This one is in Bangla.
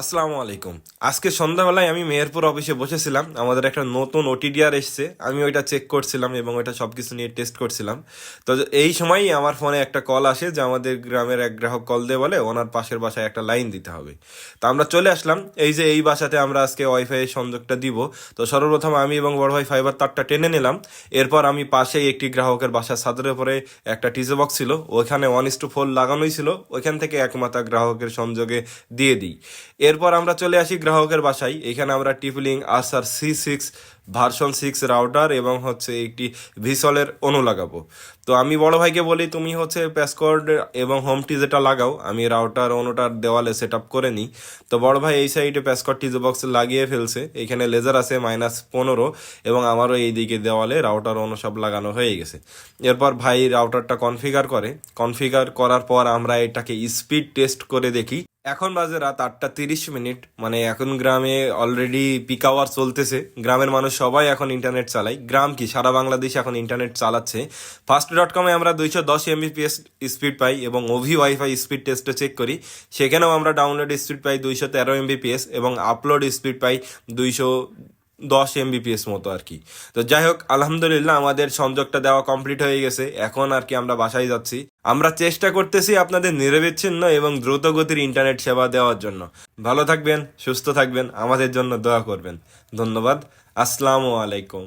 আসসালামু আলাইকুম। আজকে সন্ধ্যাবেলায় আমি মেহেরপুর অফিসে বসেছিলাম। আমাদের একটা নতুন ওটিডিআর এসছে, আমি ওইটা চেক করছিলাম এবং ওইটা সব কিছু নিয়ে টেস্ট করছিলাম। তো এই সময়ই আমার ফোনে একটা কল আসে যে আমাদের গ্রামের এক গ্রাহক কল দিয়ে বলে ওনার পাশের বাসায় একটা লাইন দিতে হবে। তো আমরা চলে আসলাম, এই যে এই বাসাতে আমরা আজকে ওয়াইফাই এর সংযোগটা দিব। তো সর্বপ্রথম আমি এবং বড় ভাই ফাইবার তারটা টেনে নিলাম। এরপর আমি পাশেই একটি গ্রাহকের বাসার ছাদের উপরে একটা টিজে বক্স ছিল, ওইখানে 1:4 লাগানোই ছিল, ওইখান থেকে একমাত্র গ্রাহকের সংযোগে দিয়ে দিই। এরপর আমরা চলে আসি গ্রাহকের বাসায়। এখানে আমরা Tipling Archer C6 version 6 router এবং একটি ভিসলের অনু লাগাবো। তো আমি বড় ভাইকে বলি তুমি প্যাসকর্ড এবং হোমটি যেটা লাগাও, আমি রাউটার অনুটার দেওয়ালে সেট আপ করে নিই। তো বড় ভাই এই সাইডে প্যাসকর্ড টিজে বক্স লাগিয়ে ফেলছে, এখানে লেজার আছে -15 এবং আমারও এই দিকে দেওয়ালে রাউটার অনু সব লাগানো হয়ে গেছে। এরপর ভাই রাউটারটা কনফিগার করে, কনফিগার করার পর আমরা এটাকে স্পিড টেস্ট করে দেখি। এখন বাজে রাত 8:30, মানে এখন গ্রামে অলরেডি পিক আওয়ার চলতেছে। গ্রামের মানুষ সবাই এখন ইন্টারনেট চালায়, গ্রাম কি সারা বাংলাদেশ এখন ইন্টারনেট চালাচ্ছে। ফাস্ট.কমে আমরা 210 Mbps স্পিড পাই এবং ওভি ওয়াইফাই স্পিড টেস্টে চেক করি, সেখানেও আমরা ডাউনলোড স্পিড পাই 213 Mbps এবং আপলোড স্পিড পাই 210 Mbps মতো আর কি। তো যাই হোক, আলহামদুলিল্লাহ আমাদের সংযোগটা দেওয়া কমপ্লিট হয়ে গেছে। এখন আর কি আমরা বাসায় যাচ্ছি। আমরা চেষ্টা করতেছি আপনাদের নিরবিচ্ছিন্ন এবং দ্রুত গতির ইন্টারনেট সেবা দেওয়ার জন্য। ভালো থাকবেন, সুস্থ থাকবেন, আমাদের জন্য দোয়া করবেন। ধন্যবাদ। আসসালামু আলাইকুম।